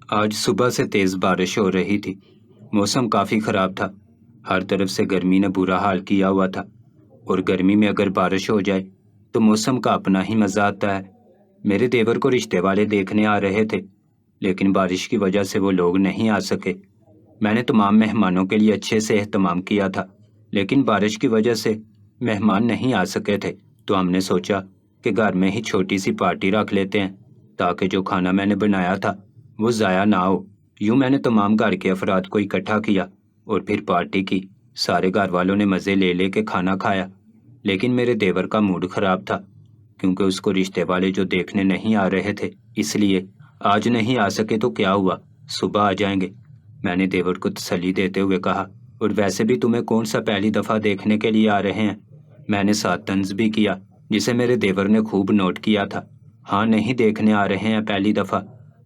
آج صبح سے تیز بارش ہو رہی تھی۔ موسم کافی خراب تھا۔ ہر طرف سے گرمی نے برا حال کیا ہوا تھا، اور گرمی میں اگر بارش ہو جائے تو موسم کا اپنا ہی مزہ آتا ہے۔ میرے دیور کو رشتے والے دیکھنے آ رہے تھے، لیکن بارش کی وجہ سے وہ لوگ نہیں آ سکے۔ میں نے تمام مہمانوں کے لیے اچھے سے اہتمام کیا تھا، لیکن بارش کی وجہ سے مہمان نہیں آ سکے تھے، تو ہم نے سوچا کہ گھر میں ہی چھوٹی سی پارٹی رکھ لیتے ہیں تاکہ جو کھانا میں نے بنایا تھا وہ ضائع نہ ہو۔ یوں میں نے تمام گھر کے افراد کو اکٹھا کیا اور پھر پارٹی کی۔ سارے گھر والوں نے مزے لے لے کے کھانا کھایا، لیکن میرے دیور کا موڈ خراب تھا کیونکہ اس کو رشتے والے جو دیکھنے نہیں آ رہے تھے، اس لیے آج نہیں آ سکے تو کیا ہوا، صبح آ جائیں گے۔ میں نے دیور کو تسلی دیتے ہوئے کہا، اور ویسے بھی تمہیں کون سا پہلی دفعہ دیکھنے کے لیے آ رہے ہیں؟ میں نے ساتھ طنز بھی کیا، جسے میرے دیور نے خوب نوٹ کیا تھا۔ ہاں، نہیں دیکھنے آ رہے ہیں پہلی دفعہ۔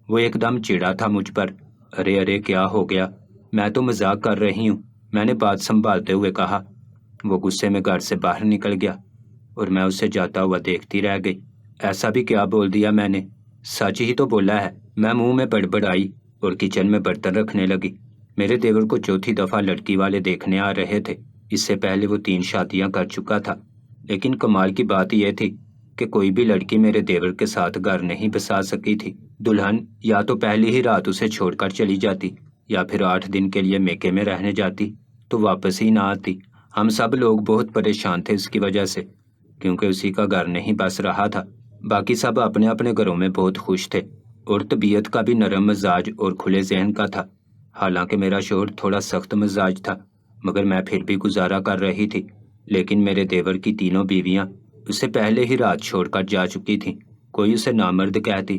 وہ ایک دم چڑا تھا مجھ پر۔ ارے ارے، کیا ہو گیا؟ میں تو مذاق کر رہی ہوں، میں نے بات سنبھالتے ہوئے کہا۔ وہ غصے میں گھر سے باہر نکل گیا اور میں اسے جاتا ہوا دیکھتی رہ گئی۔ ایسا بھی کیا بول دیا میں نے؟ سچ ہی تو بولا ہے، میں منہ میں بڑبڑائی اور کچن میں برتن رکھنے لگی۔ میرے دیور کو چوتھی دفعہ لڑکی والے دیکھنے آ رہے تھے۔ اس سے پہلے وہ 3 شادیاں کر چکا تھا، لیکن کمال کی بات یہ تھی کہ کوئی بھی لڑکی میرے دیور کے ساتھ گھر نہیں بسا سکی تھی۔ دلہن یا تو پہلی ہی رات اسے چھوڑ کر چلی جاتی، یا پھر 8 دن کے لیے میکے میں رہنے جاتی تو واپس ہی نہ آتی۔ ہم سب لوگ بہت پریشان تھے اس کی وجہ سے، کیونکہ اسی کا گھر نہیں بس رہا تھا۔ باقی سب اپنے اپنے گھروں میں بہت خوش تھے، اور طبیعت کا بھی نرم مزاج اور کھلے ذہن کا تھا۔ حالانکہ میرا شوہر تھوڑا سخت مزاج تھا، مگر میں پھر بھی گزارا کر رہی تھی۔ لیکن میرے دیور کی تینوں بیویاں اسے پہلے ہی رات چھوڑ کر جا چکی تھیں۔ کوئی اسے نامرد کہتی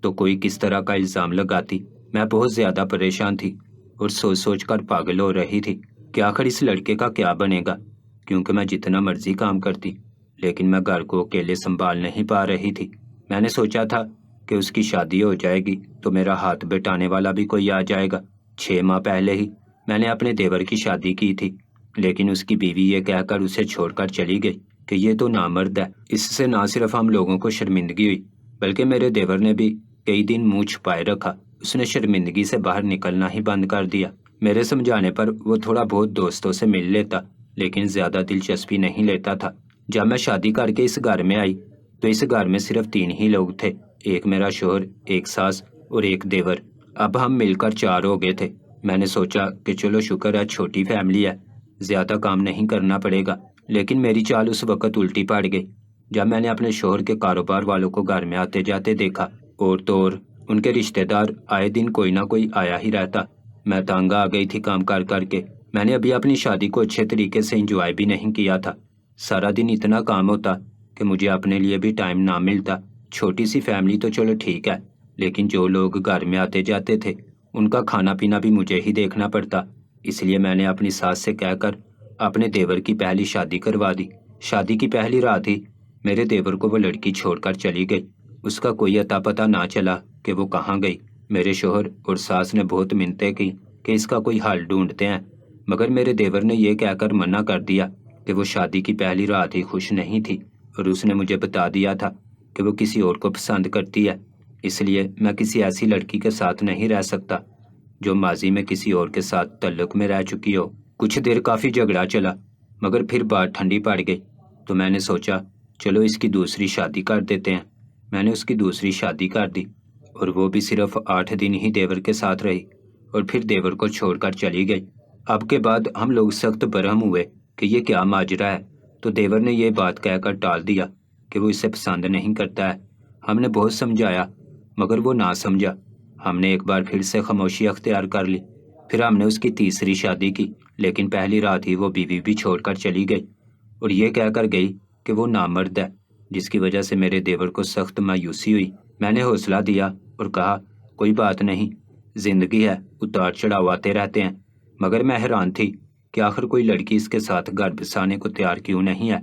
تو کوئی کس طرح کا الزام لگاتی۔ میں بہت زیادہ پریشان تھی اور سوچ سوچ کر پاگل ہو رہی تھی کہ آخر اس لڑکے کا کیا بنے گا، کیونکہ میں جتنا مرضی کام کرتی لیکن میں گھر کو اکیلے سنبھال نہیں پا رہی تھی۔ میں نے سوچا تھا کہ اس کی شادی ہو جائے گی تو میرا ہاتھ بٹانے والا بھی کوئی آ جائے گا۔ 6 ماہ پہلے ہی میں نے اپنے دیور کی شادی کی تھی، لیکن اس کی بیوی یہ کہہ کر اسے چھوڑ کر چلی گئی کہ یہ تو نامرد ہے۔ اس سے نہ صرف ہم لوگوں کو شرمندگی ہوئی، بلکہ میرے دیور نے بھی کئی دن منہ چھپائے رکھا۔ اس نے شرمندگی سے باہر نکلنا ہی بند کر دیا۔ میرے سمجھانے پر وہ تھوڑا بہت دوستوں سے مل لیتا، لیکن زیادہ دلچسپی نہیں لیتا تھا۔ جب میں شادی کر کے اس گھر میں آئی تو اس گھر میں صرف 3 ہی لوگ تھے، ایک میرا شوہر، ایک ساس اور ایک دیور۔ اب ہم مل کر 4 ہو گئے تھے۔ میں نے سوچا کہ چلو شکر ہے چھوٹی فیملی ہے، زیادہ کام نہیں کرنا پڑے گا، لیکن میری چال اس وقت الٹی پڑ گئی جب میں نے اپنے شوہر کے کاروبار والوں کو گھر میں آتے جاتے دیکھا، اور تو اور ان کے رشتہ دار آئے دن کوئی نہ کوئی آیا ہی رہتا۔ میں تنگ آ گئی تھی کام کر کر کے۔ میں نے ابھی اپنی شادی کو اچھے طریقے سے انجوائے بھی نہیں کیا تھا۔ سارا دن اتنا کام ہوتا کہ مجھے اپنے لیے بھی ٹائم نہ ملتا۔ چھوٹی سی فیملی تو چلو ٹھیک ہے، لیکن جو لوگ گھر میں آتے جاتے تھے ان کا کھانا پینا بھی مجھے ہی دیکھنا پڑتا۔ اس لیے میں نے اپنی ساس سے کہہ کر اپنے دیور کی پہلی شادی کروا دی۔ شادی کی پہلی رات ہی میرے دیور کو وہ لڑکی چھوڑ کر چلی گئی۔ اس کا کوئی اتا پتہ نہ چلا کہ وہ کہاں گئی۔ میرے شوہر اور ساس نے بہت منتیں کی کہ اس کا کوئی حل ڈھونڈتے ہیں، مگر میرے دیور نے یہ کہہ کر منع کر دیا کہ وہ شادی کی پہلی رات ہی خوش نہیں تھی، اور اس نے مجھے بتا دیا تھا کہ وہ کسی اور کو پسند کرتی ہے۔ اس لیے میں کسی ایسی لڑکی کے ساتھ نہیں رہ سکتا جو ماضی میں کسی اور کے ساتھ تعلق میں رہ چکی ہو۔ کچھ دیر کافی جھگڑا چلا، مگر پھر بات ٹھنڈی پڑ گئی تو میں نے سوچا چلو اس کی دوسری شادی کر دیتے ہیں۔ میں نے اس کی دوسری شادی کر دی، اور وہ بھی صرف 8 دن ہی دیور کے ساتھ رہی اور پھر دیور کو چھوڑ کر چلی گئی۔ اب کے بعد ہم لوگ سخت برہم ہوئے کہ یہ کیا ماجرا ہے، تو دیور نے یہ بات کہہ کر ٹال دیا کہ وہ اسے پسند نہیں کرتا ہے۔ ہم نے بہت سمجھایا مگر وہ نہ سمجھا۔ ہم نے ایک بار پھر سے خاموشی اختیار کر لی۔ پھر ہم نے اس کی تیسری شادی کی، لیکن پہلی رات ہی وہ بیوی بھی چھوڑ کر چلی گئی، اور یہ کہہ کر گئی کہ وہ نامرد ہے، جس کی وجہ سے میرے دیور کو سخت مایوسی ہوئی۔ میں نے حوصلہ دیا اور کہا کوئی بات نہیں، زندگی ہے، اتار چڑھاؤ آتے رہتے ہیں۔ مگر میں حیران تھی کہ آخر کوئی لڑکی اس کے ساتھ گھر بسانے کو تیار کیوں نہیں ہے۔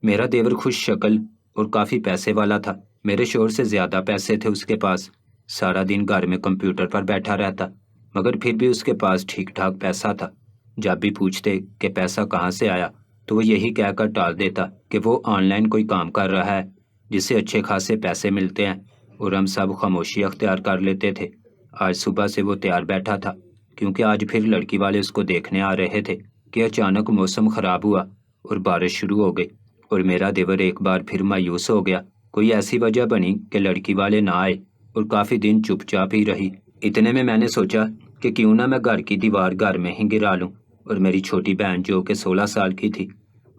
میرا دیور خوش شکل اور کافی پیسے والا تھا، میرے شوہر سے زیادہ پیسے تھے اس کے پاس۔ سارا دن گھر میں کمپیوٹر پر بیٹھا رہتا، مگر پھر بھی اس کے پاس ٹھیک ٹھاک پیسہ تھا۔ جب بھی پوچھتے کہ پیسہ کہاں سے آیا تو وہ یہی کہہ کر ٹال دیتا کہ وہ آن لائن کوئی کام کر رہا ہے جس سے اچھے خاصے پیسے ملتے ہیں، اور ہم سب خاموشی اختیار کر لیتے تھے۔ آج صبح سے وہ تیار بیٹھا تھا کیونکہ آج پھر لڑکی والے اس کو دیکھنے آ رہے تھے کہ اچانک موسم خراب ہوا اور بارش شروع ہو گئی اور میرا دیور ایک بار پھر مایوس ہو گیا۔ کوئی ایسی وجہ بنی کہ لڑکی والے نہ آئے اور کافی دن چپ چاپ ہی رہی۔ اتنے میں نے سوچا کہ کیوں نہ میں گھر کی دیوار گھر میں ہی گرا لوں اور میری چھوٹی بہن جو کہ 16 سال کی تھی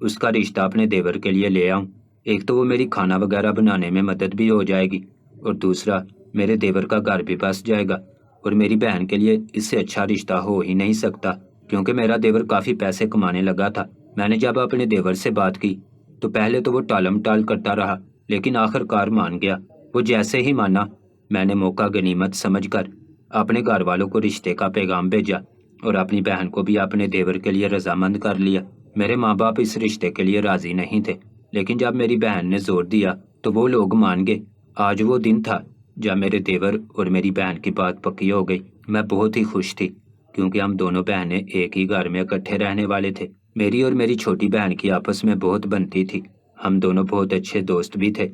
اس کا رشتہ اپنے دیور کے لیے لے آؤں۔ ایک تو وہ میری کھانا وغیرہ بنانے میں مدد بھی ہو جائے گی اور دوسرا میرے دیور کا گھر بھی بس جائے گا، اور میری بہن کے لیے اس سے اچھا رشتہ ہو ہی نہیں سکتا کیونکہ میرا دیور کافی پیسے کمانے لگا تھا۔ میں نے جب اپنے دیور سے بات کی تو پہلے تو وہ ٹالم ٹال کرتا رہا لیکن آخر کار مان گیا۔ وہ جیسے ہی مانا میں نے موقع غنیمت سمجھ کر اپنے گھر والوں کو رشتے کا پیغام بھیجا اور اپنی بہن کو بھی اپنے دیور کے لیے رضامند کر لیا۔ میرے ماں باپ اس رشتے کے لیے راضی نہیں تھے لیکن جب میری بہن نے زور دیا تو وہ لوگ مان گئے۔ آج وہ دن تھا جب میرے دیور اور میری بہن کی بات پکی ہو گئی۔ میں بہت ہی خوش تھی کیونکہ ہم دونوں بہنیں ایک ہی گھر میں اکٹھے رہنے والے تھے۔ میری اور میری چھوٹی بہن کی آپس میں بہت بنتی تھی، ہم دونوں بہت اچھے دوست بھی تھے۔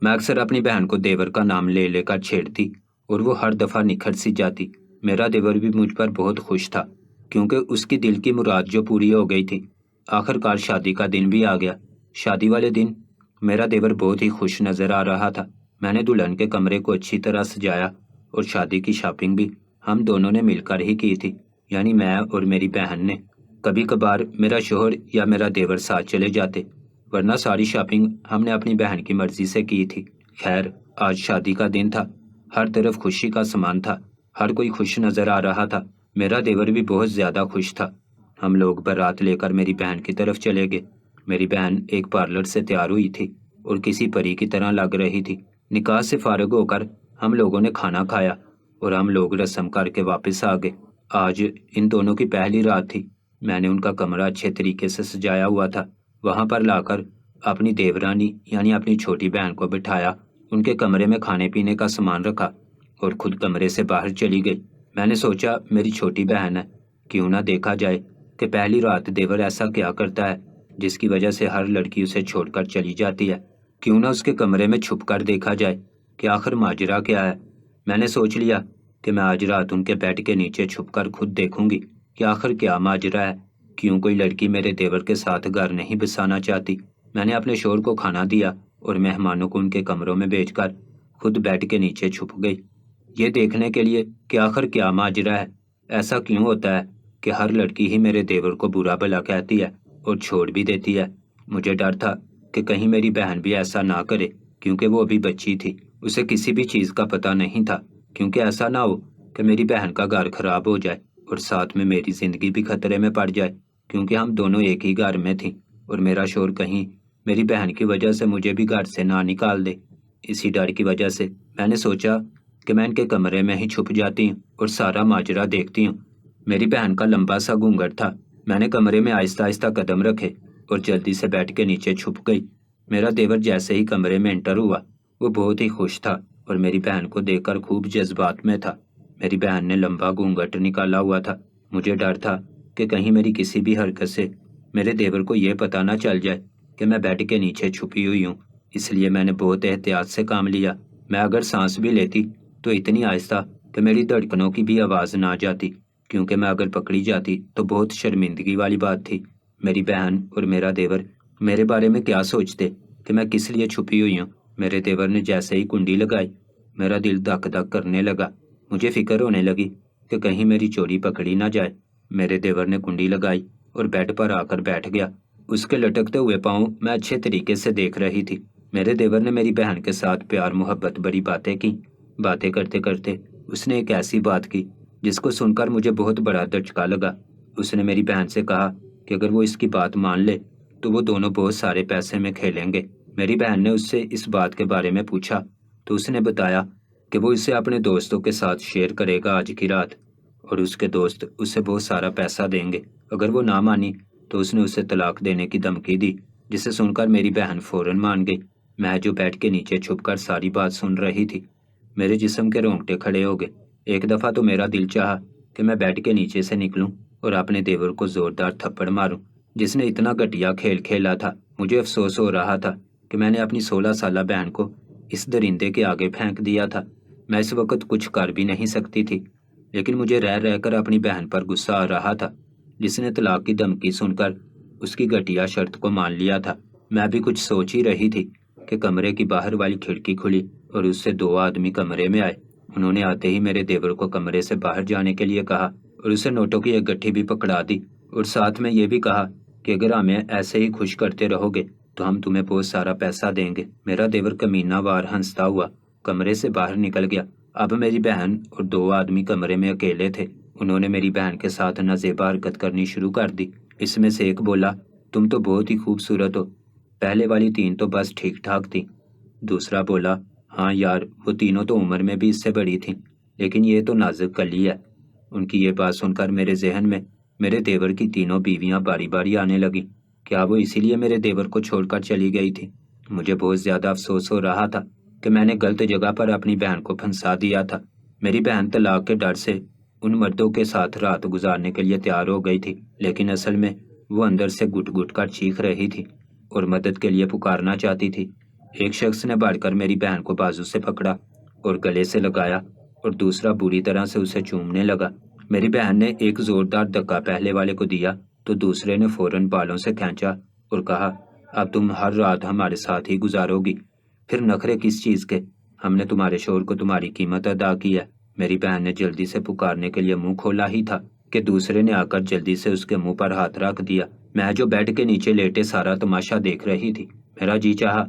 میں اکثر اپنی بہن کو دیور کا نام لے لے کر چھیڑتی اور وہ ہر دفعہ نکھر سی جاتی۔ میرا دیور بھی مجھ پر بہت خوش تھا کیونکہ اس کی دل کی مراد جو پوری ہو گئی تھی۔ آخر کار شادی کا دن بھی آ گیا۔ شادی والے دن میرا دیور بہت ہی خوش نظر آ رہا تھا۔ میں نے دلہن کے کمرے کو اچھی طرح سجایا اور شادی کی شاپنگ بھی ہم دونوں نے مل کر ہی کی تھی، یعنی میں اور میری بہن نے۔ کبھی کبھار میرا شوہر یا میرا دیور ساتھ چلے جاتے، ورنہ ساری شاپنگ ہم نے اپنی بہن کی مرضی سے کی تھی۔ خیر، آج شادی کا دن تھا، ہر طرف خوشی کا سامان تھا، ہر کوئی خوش نظر آ رہا تھا۔ میرا دیور بھی بہت زیادہ خوش تھا۔ ہم لوگ بارات لے کر میری بہن کی طرف چلے گئے۔ میری بہن ایک پارلر سے تیار ہوئی تھی اور کسی پری کی طرح لگ رہی تھی۔ نکاح سے فارغ ہو کر ہم لوگوں نے کھانا کھایا اور ہم لوگ رسم کر کے واپس آ گئے۔ آج ان دونوں کی پہلی رات تھی۔ میں نے ان کا کمرہ اچھے طریقے سے سجایا ہوا تھا۔ وہاں پر لا کر اپنی دیورانی یعنی اپنی چھوٹی بہن کو بٹھایا، ان کے کمرے میں کھانے پینے کا سامان رکھا اور خود کمرے سے باہر چلی گئی۔ میں نے سوچا میری چھوٹی بہن ہے، کیوں نہ دیکھا جائے کہ پہلی رات دیور ایسا کیا کرتا ہے جس کی وجہ سے ہر لڑکی اسے چھوڑ کر چلی جاتی ہے۔ کیوں نہ اس کے کمرے میں چھپ کر دیکھا جائے کہ آخر ماجرا کیا ہے۔ میں نے سوچ لیا کہ میں آج رات ان کے بیڈ کے نیچے چھپ کر خود دیکھوں گی کہ آخر کیا ماجرا ہے، کیوں کوئی لڑکی میرے دیور کے ساتھ گھر نہیں بسانا چاہتی۔ میں نے اپنے شوہر کو کھانا دیا اور مہمانوں کو ان کے کمروں میں بھیج کر خود بیڈ کے نیچے چھپ گئی، یہ دیکھنے کے لیے کہ آخر کیا ماجرا ہے۔ ایسا کیوں ہوتا ہے کہ ہر لڑکی ہی میرے دیور کو برا بھلا کہتی ہے اور چھوڑ بھی دیتی ہے۔ مجھے ڈر تھا کہ کہیں میری بہن بھی ایسا نہ کرے کیونکہ وہ ابھی بچی تھی، اسے کسی بھی چیز کا پتہ نہیں تھا، کیونکہ ایسا نہ ہو کہ میری بہن کا گھر خراب ہو جائے اور ساتھ میں میری زندگی بھی خطرے میں پڑ جائے کیونکہ ہم دونوں ایک ہی گھر میں تھیں اور میرا شوہر کہیں میری بہن کی وجہ سے مجھے بھی گھر سے نہ نکال دے۔ اسی ڈر کی وجہ سے میں نے سوچا کہ میں ان کے کمرے میں ہی چھپ جاتی ہوں اور سارا ماجرا دیکھتی ہوں۔ میری بہن کا لمبا سا گھونگھٹ تھا۔ میں نے کمرے میں آہستہ آہستہ قدم رکھے اور جلدی سے بیڈ کے نیچے چھپ گئی۔ میرا دیور جیسے ہی کمرے میں انٹر ہوا وہ بہت ہی خوش تھا اور میری بہن کو دیکھ کر خوب جذبات میں تھا۔ میری بہن نے لمبا گھونگھٹ نکالا ہوا تھا۔ مجھے ڈر تھا کہ کہیں میری کسی بھی حرکت سے میرے دیور کو یہ پتہ نہ چل جائے کہ میں بیڈ کے نیچے چھپی ہوئی ہوں، اس لیے میں نے بہت احتیاط سے کام لیا۔ میں اگر سانس بھی لیتی تو اتنی آہستہ کہ میری دھڑکنوں کی بھی آواز نہ جاتی، کیونکہ میں اگر پکڑی جاتی تو بہت شرمندگی والی بات تھی۔ میری بہن اور میرا دیور میرے بارے میں کیا سوچتے کہ میں کس لیے چھپی ہوئی ہوں۔ میرے دیور نے جیسے ہی کنڈی لگائی میرا دل دھک دھک کرنے لگا۔ مجھے فکر ہونے لگی کہ کہیں میری چوری پکڑی نہ جائے۔ میرے دیور نے کنڈی لگائی اور بیڈ پر آ کر بیٹھ گیا۔ اس کے لٹکتے ہوئے پاؤں میں اچھے طریقے سے دیکھ رہی تھی۔ میرے دیور نے میری بہن کے ساتھ پیار محبت بڑی باتیں کی۔ باتیں کرتے کرتے اس نے ایک ایسی بات کی جس کو سن کر مجھے بہت بڑا دھچکا لگا۔ اس نے میری بہن سے کہا کہ اگر وہ اس کی بات مان لے تو وہ دونوں بہت سارے پیسے میں کھیلیں گے۔ میری بہن نے اس سے اس بات کے بارے میں پوچھا تو اس نے بتایا کہ وہ اسے اپنے دوستوں کے ساتھ شیئر کرے گا آج کی رات، اور اس کے دوست اسے بہت سارا پیسہ دیں گے۔ اگر وہ نہ مانی تو اس نے اسے طلاق دینے کی دھمکی دی، جسے سن کر میری بہن فوراً مان گئی۔ میں جو بیڈ کے نیچے چھپ کر ساری بات سن رہی تھی، میرے جسم کے رونگٹے کھڑے ہو گئے۔ ایک دفعہ تو میرا دل چاہا کہ میں بیڈ کے نیچے سے نکلوں اور اپنے دیور کو زوردار تھپڑ ماروں جس نے اتنا گھٹیا کھیل کھیلا تھا۔ مجھے افسوس ہو رہا تھا کہ میں نے اپنی 16 سالہ بہن کو اس درندے کے آگے پھینک دیا تھا۔ میں اس وقت کچھ کر بھی نہیں سکتی تھی، لیکن مجھے رہ رہ کر اپنی بہن پر غصہ آ رہا تھا، جس نے طلاق کی دھمکی سن کر اس کی گھٹیا شرط کو مان لیا تھا۔ میں بھی کچھ سوچ ہی رہی تھی کہ کمرے کی باہر والی کھڑکی کھلی اور اس سے 2 آدمی کمرے میں آئے۔ انہوں نے آتے ہی میرے دیور کو کمرے سے باہر جانے کے لیے کہا اور اسے نوٹوں کی ایک گٹھی بھی پکڑا دی، اور ساتھ میں یہ بھی کہا کہ اگر ہمیں ایسے ہی خوش کرتے رہو گے تو ہم تمہیں بہت سارا پیسہ دیں گے۔ میرا دیور کمینہ وار ہنستا ہوا کمرے سے باہر نکل گیا۔ اب میری بہن اور 2 آدمی کمرے میں اکیلے تھے۔ انہوں نے میری بہن کے ساتھ نازیبا حرکت کرنی شروع کر دی۔ اس میں سے ایک بولا، تم تو بہت ہی خوبصورت ہو۔ پہلے والی 3 تو بس ٹھیک ٹھاک تھی۔ دوسرا بولا، ہاں یار، وہ تینوں تو عمر میں بھی اس سے بڑی تھیں، لیکن یہ تو نازک کلی ہے۔ ان کی یہ بات سن کر میرے ذہن میں میرے دیور کی تینوں بیویاں باری باری آنے لگی۔ کیا وہ اسی لیے میرے دیور کو چھوڑ کر چلی گئی تھی؟ مجھے بہت زیادہ افسوس ہو رہا تھا کہ میں نے غلط جگہ پر اپنی بہن کو پھنسا دیا تھا۔ میری بہن طلاق کے ڈر سے ان مردوں کے ساتھ رات گزارنے کے لیے تیار ہو گئی تھی، لیکن اصل میں وہ اندر سے گٹ گٹ کر چیخ رہی تھی اور مدد کے لیے پکارنا چاہتی تھی۔ ایک شخص نے بڑھ کر میری بہن کو بازو سے پکڑا اور گلے سے لگایا اور دوسرا بری طرح سے اسے چومنے لگا۔ میری بہن نے ایک زوردار دھکا پہلے والے کو دیا تو دوسرے نے فوراً بالوں سے کھینچا اور کہا، اب تم ہر رات ہمارے ساتھ ہی گزارو گی، پھر نخرے کس چیز کے؟ ہم نے تمہارے شوہر کو تمہاری قیمت ادا کی ہے۔ میری بہن نے جلدی سے پکارنے کے لیے منہ کھولا ہی تھا کہ دوسرے نے آ کر جلدی سے اس کے منہ پر ہاتھ رکھ دیا۔ میں جو بیڈ کے نیچے لیٹے سارا تماشا دیکھ رہی تھی، میرا جی چاہا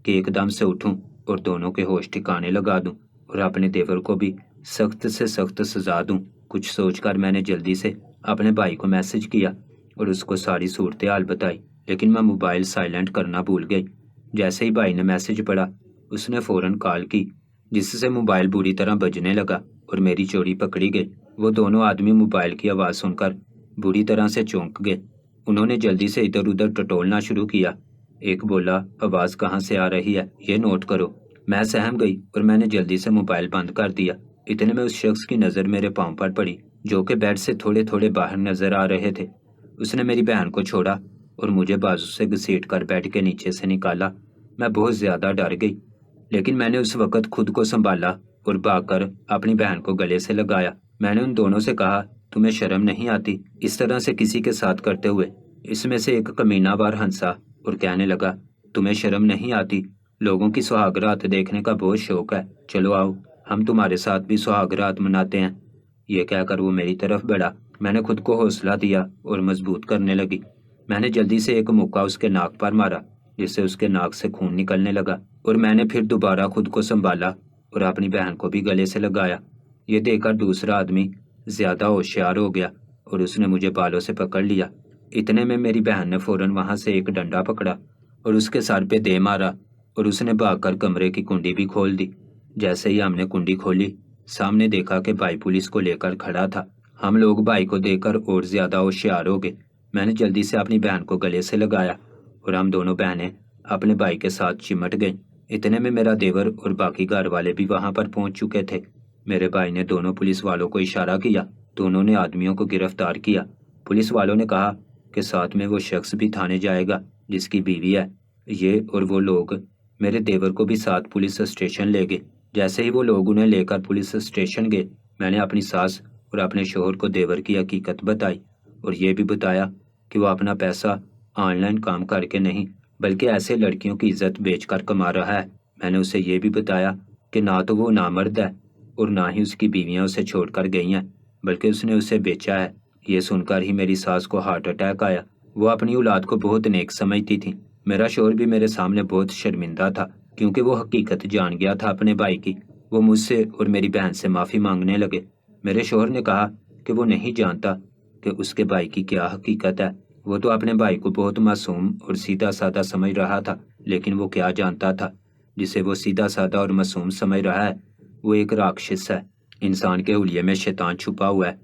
کہ ایک دم سے اٹھوں اور دونوں کے ہوش ٹھکانے لگا دوں اور اپنے دیور کو بھی سخت سے سخت سزا دوں۔ کچھ سوچ کر میں نے جلدی سے اپنے بھائی کو میسج کیا اور اس کو ساری صورتحال بتائی، لیکن میں موبائل سائلنٹ کرنا بھول گئی۔ جیسے ہی بھائی نے میسج پڑھا، اس نے فوراً کال کی، جس سے موبائل بری طرح بجنے لگا اور میری چوڑی پکڑی گئی۔ وہ دونوں آدمی موبائل کی آواز سن کر بری طرح سے چونک گئے۔ انہوں نے جلدی سے ادھر ادھر ٹٹولنا شروع کیا۔ ایک بولا، آواز کہاں سے آ رہی ہے، یہ نوٹ کرو۔ میں سہم گئی اور میں نے جلدی سے موبائل بند کر دیا۔ اتنے میں اس شخص کی نظر میرے پاؤں پر پڑی جو کہ بیڈ سے تھوڑے تھوڑے باہر نظر آ رہے تھے۔ اس نے میری بہن کو چھوڑا اور مجھے بازو سے گھسیٹ کر بیڈ کے نیچے سے نکالا۔ میں بہت زیادہ ڈر گئی، لیکن میں نے اس وقت خود کو سنبھالا اور بھاگ کر اپنی بہن کو گلے سے لگایا۔ میں نے ان دونوں سے کہا، تمہیں شرم نہیں آتی اس طرح سے کسی کے ساتھ کرتے ہوئے؟ اس میں سے ایک کمینہ وار ہنسا اور کہنے لگا، تمہیں شرم نہیں آتی؟ لوگوں کی سہاگ رات دیکھنے کا بہت شوق ہے، چلو آؤ ہم تمہارے ساتھ بھی سہاگ رات مناتے ہیں۔ یہ کہہ کر وہ میری طرف بڑھا۔ میں نے خود کو حوصلہ دیا اور مضبوط کرنے لگی۔ میں نے جلدی سے ایک مکہ اس کے ناک پر مارا جس سے اس کے ناک سے خون نکلنے لگا، اور میں نے پھر دوبارہ خود کو سنبھالا اور اپنی بہن کو بھی گلے سے لگایا۔ یہ دیکھ کر دوسرا آدمی زیادہ ہوشیار ہو گیا اور اس نے مجھے بالوں سے پکڑ لیا۔ اتنے میں میری بہن نے فوراً وہاں سے ایک ڈنڈا پکڑا اور اس کے سر پہ دے مارا، اور اس نے بھاگ کر کمرے کی کنڈی بھی کھول دی۔ جیسے ہی ہم نے کنڈی کھولی، سامنے دیکھا کہ بھائی پولیس کو لے کر کھڑا تھا۔ ہم لوگ بھائی کو دیکھ کر اور زیادہ ہوشیار ہو گئے۔ میں نے جلدی سے اپنی بہن کو گلے سے لگایا اور ہم دونوں بہنیں اپنے بھائی کے ساتھ چمٹ گئیں۔ اتنے میں میرا دیور اور باقی گھر والے بھی وہاں پر پہنچ چکے تھے۔ میرے بھائی نے دونوں پولیس والوں کو اشارہ کیا تو انہوں نے آدمیوں کو گرفتار کیا۔ پولیس والوں نے کہا کہ ساتھ میں وہ شخص بھی تھانے جائے گا جس کی بیوی ہے۔ یہ اور وہ لوگ میرے دیور کو بھی ساتھ پولیس اسٹیشن لے گئے۔ جیسے ہی وہ لوگ انہیں لے کر پولیس اسٹیشن گئے، میں نے اپنی ساس اور اپنے شوہر کو دیور کی حقیقت بتائی اور یہ بھی بتایا کہ وہ اپنا پیسہ آن لائن کام کر کے نہیں بلکہ ایسے لڑکیوں کی عزت بیچ کر کما رہا ہے۔ میں نے اسے یہ بھی بتایا کہ نہ تو وہ نامرد ہے اور نہ ہی اس کی بیویاں اسے چھوڑ کر گئی ہیں، بلکہ اس نے اسے بیچا ہے۔ یہ سن کر ہی میری ساس کو ہارٹ اٹیک آیا۔ وہ اپنی اولاد کو بہت نیک سمجھتی تھی۔ میرا شوہر بھی میرے سامنے بہت شرمندہ تھا کیونکہ وہ حقیقت جان گیا تھا اپنے بھائی کی۔ وہ مجھ سے اور میری بہن سے معافی مانگنے لگے۔ میرے شوہر نے کہا کہ وہ نہیں جانتا کہ اس کے بھائی کی کیا حقیقت ہے۔ وہ تو اپنے بھائی کو بہت معصوم اور سیدھا سادہ سمجھ رہا تھا، لیکن وہ کیا جانتا تھا جسے وہ سیدھا سادہ اور معصوم سمجھ رہا ہے وہ ایک راکشس ہے۔ انسان کے حلیے میں شیطان چھپا ہوا ہے۔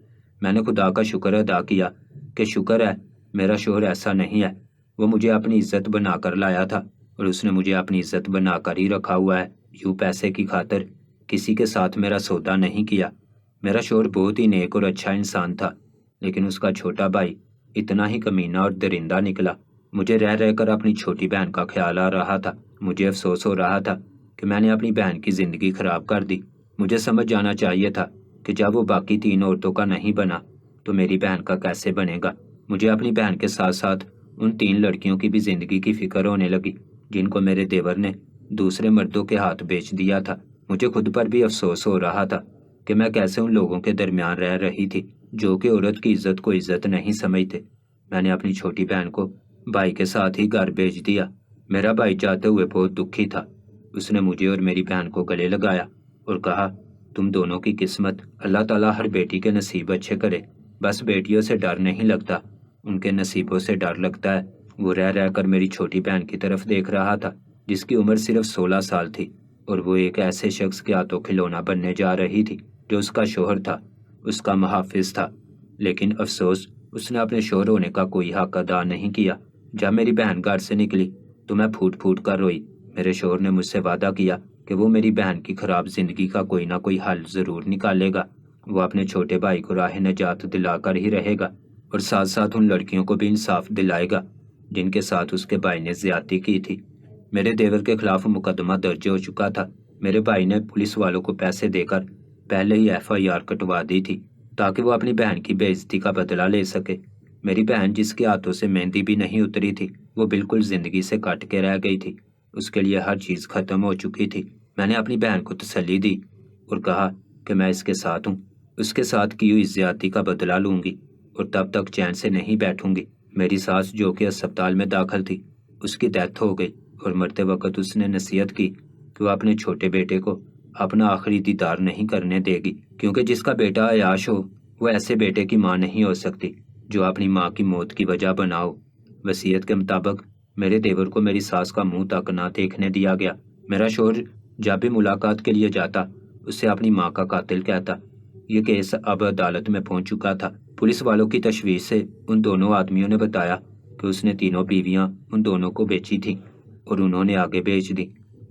میں نے خدا کا شکر ادا کیا کہ شکر ہے میرا شوہر ایسا نہیں ہے۔ وہ مجھے اپنی عزت بنا کر لایا تھا اور اس نے مجھے اپنی عزت بنا کر ہی رکھا ہوا ہے۔ یوں پیسے کی خاطر کسی کے ساتھ میرا سودا نہیں کیا۔ میرا شوہر بہت ہی نیک اور اچھا انسان تھا، لیکن اس کا چھوٹا بھائی اتنا ہی کمینہ اور درندہ نکلا۔ مجھے رہ رہ کر اپنی چھوٹی بہن کا خیال آ رہا تھا۔ مجھے افسوس ہو رہا تھا کہ میں نے اپنی بہن کی زندگی خراب کر دی مجھے سمجھ جانا چاہیے تھا کہ جب وہ باقی 3 عورتوں کا نہیں بنا تو میری بہن کا کیسے بنے گا۔ مجھے اپنی بہن کے ساتھ ساتھ ان 3 لڑکیوں کی بھی زندگی کی فکر ہونے لگی جن کو میرے دیور نے دوسرے مردوں کے ہاتھ بیچ دیا تھا۔ مجھے خود پر بھی افسوس ہو رہا تھا کہ میں کیسے ان لوگوں کے درمیان رہ رہی تھی جو کہ عورت کی عزت کو عزت نہیں سمجھتے۔ میں نے اپنی چھوٹی بہن کو بھائی کے ساتھ ہی گھر بھیج دیا۔ میرا بھائی جاتے ہوئے بہت دکھی تھا۔ اس نے مجھے اور میری بہن کو گلے لگایا اور کہا، تم دونوں کی قسمت اللہ تعالیٰ ہر بیٹی کے نصیب اچھے کرے، بس بیٹیوں سے ڈر نہیں لگتا، ان کے نصیبوں سے ڈر لگتا ہے۔ وہ رہ رہ کر میری چھوٹی بہن کی طرف دیکھ رہا تھا جس کی عمر صرف 16 سال تھی اور وہ ایک ایسے شخص کے ہاتھوں کھلونا بننے جا رہی تھی جو اس کا شوہر تھا، اس کا محافظ تھا۔ لیکن افسوس، اس نے اپنے شوہر ہونے کا کوئی حق ادا نہیں کیا۔ جب میری بہن گھر سے نکلی تو میں پھوٹ پھوٹ کر روئی۔ میرے شوہر نے مجھ سے وعدہ کیا کہ وہ میری بہن کی خراب زندگی کا کوئی نہ کوئی حل ضرور نکالے گا۔ وہ اپنے چھوٹے بھائی کو راہ نجات دلا کر ہی رہے گا اور ساتھ ساتھ ان لڑکیوں کو بھی انصاف دلائے گا جن کے ساتھ اس کے بھائی نے زیادتی کی تھی۔ میرے دیور کے خلاف مقدمہ درج ہو چکا تھا۔ میرے بھائی نے پولیس والوں کو پیسے دے کر پہلے ہی FIR کٹوا دی تھی تاکہ وہ اپنی بہن کی بے عزتی کا بدلہ لے سکے۔ میری بہن جس کے ہاتھوں سے مہندی بھی نہیں اتری تھی وہ بالکل زندگی سے کٹ کے رہ گئی تھی۔ اس کے لیے ہر چیز ختم ہو چکی تھی۔ میں نے اپنی بہن کو تسلی دی اور کہا کہ میں اس کے ساتھ ہوں، اس کے ساتھ کی ہوئی زیادتی کا بدلہ لوں گی اور تب تک چین سے نہیں بیٹھوں گی۔ میری ساس جو کہ اسپتال میں داخل تھی، اس کی ڈیتھ ہو گئی اور مرتے وقت اس نے نصیحت کی کہ وہ اپنے چھوٹے بیٹے کو اپنا آخری دیدار نہیں کرنے دے گی، کیونکہ جس کا بیٹا عیاش ہو وہ ایسے بیٹے کی ماں نہیں ہو سکتی جو اپنی ماں کی موت کی وجہ بنا ہو۔ وصیت کے مطابق میرے دیور کو میری ساس کا منہ تک نہ دیکھنے دیا گیا۔ میرا شوہر جب بھی ملاقات کے لیے جاتا اسے اپنی ماں کا قاتل کہتا۔ یہ کیس اب عدالت میں پہنچ چکا تھا۔ پولیس والوں کی تشویش سے ان دونوں آدمیوں نے بتایا کہ اس نے 3 بیویاں ان دونوں کو بیچی تھیں اور انہوں نے آگے بیچ دی۔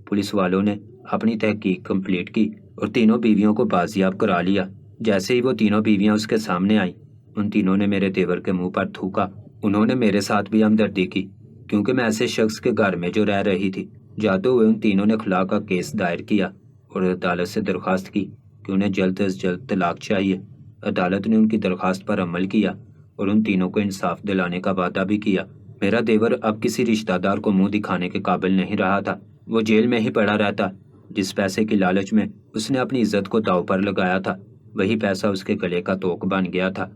پولیس والوں نے اپنی تحقیق کمپلیٹ کی اور 3 بیویوں کو بازیاب کرا لیا۔ جیسے ہی وہ 3 بیویاں اس کے سامنے آئیں، ان تینوں نے میرے دیور کے منہ پر تھوکا۔ انہوں نے میرے ساتھ بھی ہمدردی کی کیونکہ میں ایسے شخص کے گھر میں جو رہ رہی تھی۔ جاتے ہوئے ان تینوں نے خلا کا کیس دائر کیا اور عدالت سے درخواست کی کہ انہیں جلد از جلد طلاق چاہیے۔ عدالت نے ان کی درخواست پر عمل کیا اور ان تینوں کو انصاف دلانے کا وعدہ بھی کیا۔ میرا دیور اب کسی رشتہ دار کو منہ دکھانے کے قابل نہیں رہا تھا۔ وہ جیل میں ہی پڑا رہتا۔ جس پیسے کی لالچ میں اس نے اپنی عزت کو داؤ پر لگایا تھا، وہی پیسہ اس کے گلے کا توق بن گیا تھا۔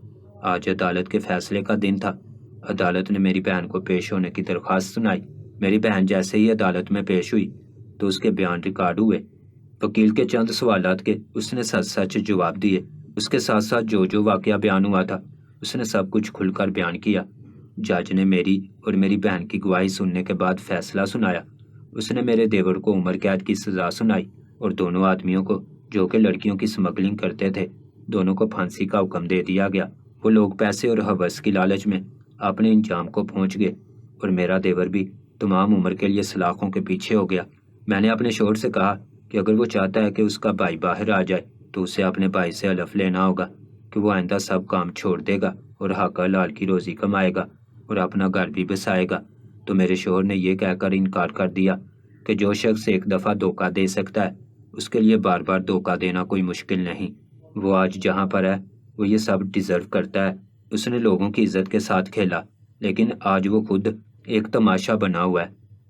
آج عدالت کے فیصلے کا دن تھا۔ عدالت نے میری بہن کو پیش ہونے کی درخواست سنائی۔ میری بہن جیسے ہی عدالت میں پیش ہوئی تو اس کے بیان ریکارڈ ہوئے۔ وکیل کے چند سوالات کے اس نے سچ سچ جواب دیے۔ اس کے ساتھ ساتھ جو واقعہ بیان ہوا تھا اس نے سب کچھ کھل کر بیان کیا۔ جج نے میری اور میری بہن کی گواہی سننے کے بعد فیصلہ سنایا۔ اس نے میرے دیور کو عمر قید کی سزا سنائی اور دونوں آدمیوں کو جو کہ لڑکیوں کی سمگلنگ کرتے تھے، دونوں کو پھانسی کا حکم دے دیا گیا۔ وہ لوگ پیسے اور ہوس کی لالچ میں اپنے انجام کو پہنچ گئے اور میرا دیور بھی تمام عمر کے لیے سلاخوں کے پیچھے ہو گیا۔ میں نے اپنے شوہر سے کہا کہ اگر وہ چاہتا ہے کہ اس کا بھائی باہر آ جائے تو اسے اپنے بھائی سے حلف لینا ہوگا کہ وہ آئندہ سب کام چھوڑ دے گا اور حق حلال کی روزی کمائے گا اور اپنا گھر بھی بسائے گا۔ تو میرے شوہر نے یہ کہہ کر انکار کر دیا کہ جو شخص ایک دفعہ دھوکہ دے سکتا ہے اس کے لیے بار بار دھوکہ دینا کوئی مشکل نہیں۔ وہ آج جہاں پر ہے وہ یہ سب ڈیزرو کرتا ہے۔ اس نے لوگوں کی عزت کے ساتھ کھیلا لیکن آج وہ خود ایک تماشا بنا ہوا ہے۔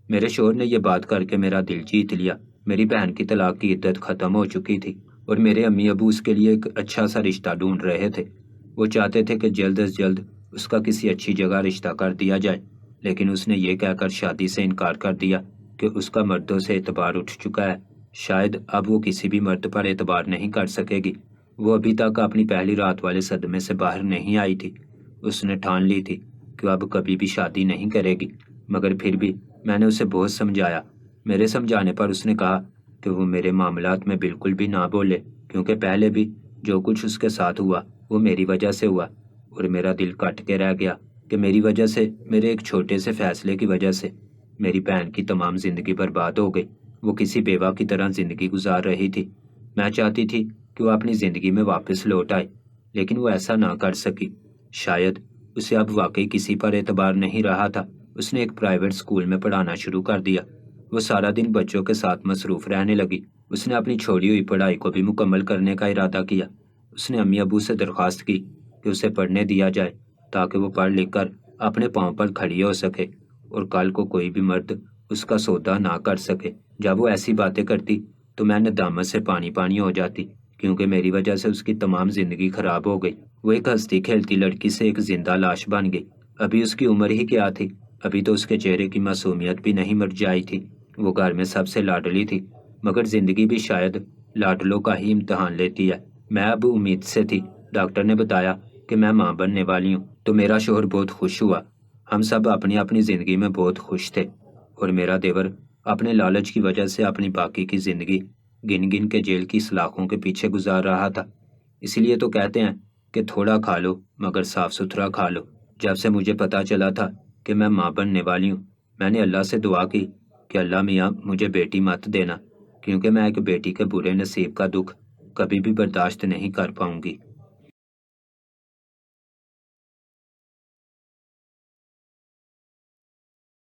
میرے شوہر نے یہ بات کر کے میرا دل جیت لیا۔ میری بہن کی طلاق کی عدت ختم ہو چکی تھی اور میرے امی ابو اس کے لیے ایک اچھا سا رشتہ ڈھونڈ رہے تھے۔ وہ چاہتے تھے کہ جلد از جلد اس کا کسی اچھی جگہ رشتہ کر دیا جائے، لیکن اس نے یہ کہہ کر شادی سے انکار کر دیا کہ اس کا مردوں سے اعتبار اٹھ چکا ہے۔ شاید اب وہ کسی بھی مرد پر اعتبار نہیں کر سکے گی۔ وہ ابھی تک اپنی پہلی رات والے صدمے سے باہر نہیں آئی تھی۔ اس نے ٹھان لی تھی کہ اب کبھی بھی شادی نہیں کرے گی، مگر پھر بھی میں نے اسے بہت سمجھایا۔ میرے سمجھانے پر اس نے کہا کہ وہ میرے معاملات میں بالکل بھی نہ بولے، کیونکہ پہلے بھی جو کچھ اس کے ساتھ ہوا وہ میری وجہ سے ہوا، اور میرا دل کٹ کے رہ گیا کہ میری وجہ سے، میرے ایک چھوٹے سے فیصلے کی وجہ سے میری بہن کی تمام زندگی برباد ہو گئی۔ وہ کسی بیوہ کی طرح زندگی گزار رہی تھی۔ میں چاہتی تھی کہ وہ اپنی زندگی میں واپس لوٹ آئے، لیکن وہ ایسا نہ کر سکی۔ شاید اسے اب واقعی کسی پر اعتبار نہیں رہا تھا۔ اس نے ایک پرائیویٹ اسکول میں پڑھانا شروع کر دیا۔ وہ سارا دن بچوں کے ساتھ مصروف رہنے لگی۔ اس نے اپنی چھوڑی ہوئی پڑھائی کو بھی مکمل کرنے کا ارادہ کیا۔ اس نے امی ابو سے درخواست کی کہ اسے پڑھنے دیا جائے تاکہ وہ پڑھ لکھ کر اپنے پاؤں پر کھڑی ہو سکے اور کل کو کوئی بھی مرد اس کا سودا نہ کر سکے۔ جب وہ ایسی باتیں کرتی تو میں ندامت سے پانی پانی ہو جاتی، کیونکہ میری وجہ سے اس کی تمام زندگی خراب ہو گئی۔ وہ ایک ہنستی کھیلتی لڑکی سے ایک زندہ لاش بن گئی۔ ابھی اس کی عمر ہی کیا تھی، ابھی تو اس کے چہرے کی معصومیت بھی نہیں مٹ جائی تھی۔ وہ گھر میں سب سے لاڈلی تھی، مگر زندگی بھی شاید لاڈلوں کا ہی امتحان لیتی ہے۔ میں اب امید سے تھی۔ ڈاکٹر نے بتایا کہ میں ماں بننے والی ہوں تو میرا شوہر بہت خوش ہوا۔ ہم سب اپنی اپنی زندگی میں بہت خوش تھے، اور میرا دیور اپنے لالچ کی وجہ سے اپنی باقی کی زندگی گن گن کے جیل کی سلاخوں کے پیچھے گزار رہا تھا۔ اسی لیے تو کہتے ہیں کہ تھوڑا کھا لو مگر صاف ستھرا کھا لو۔ جب سے مجھے پتا چلا تھا کہ میں ماں بننے والی ہوں، میں نے اللہ سے دعا کی کہ اللہ میاں مجھے بیٹی مت دینا، کیونکہ میں ایک بیٹی کے برے نصیب کا دکھ کبھی بھی برداشت نہیں کر پاؤں گی۔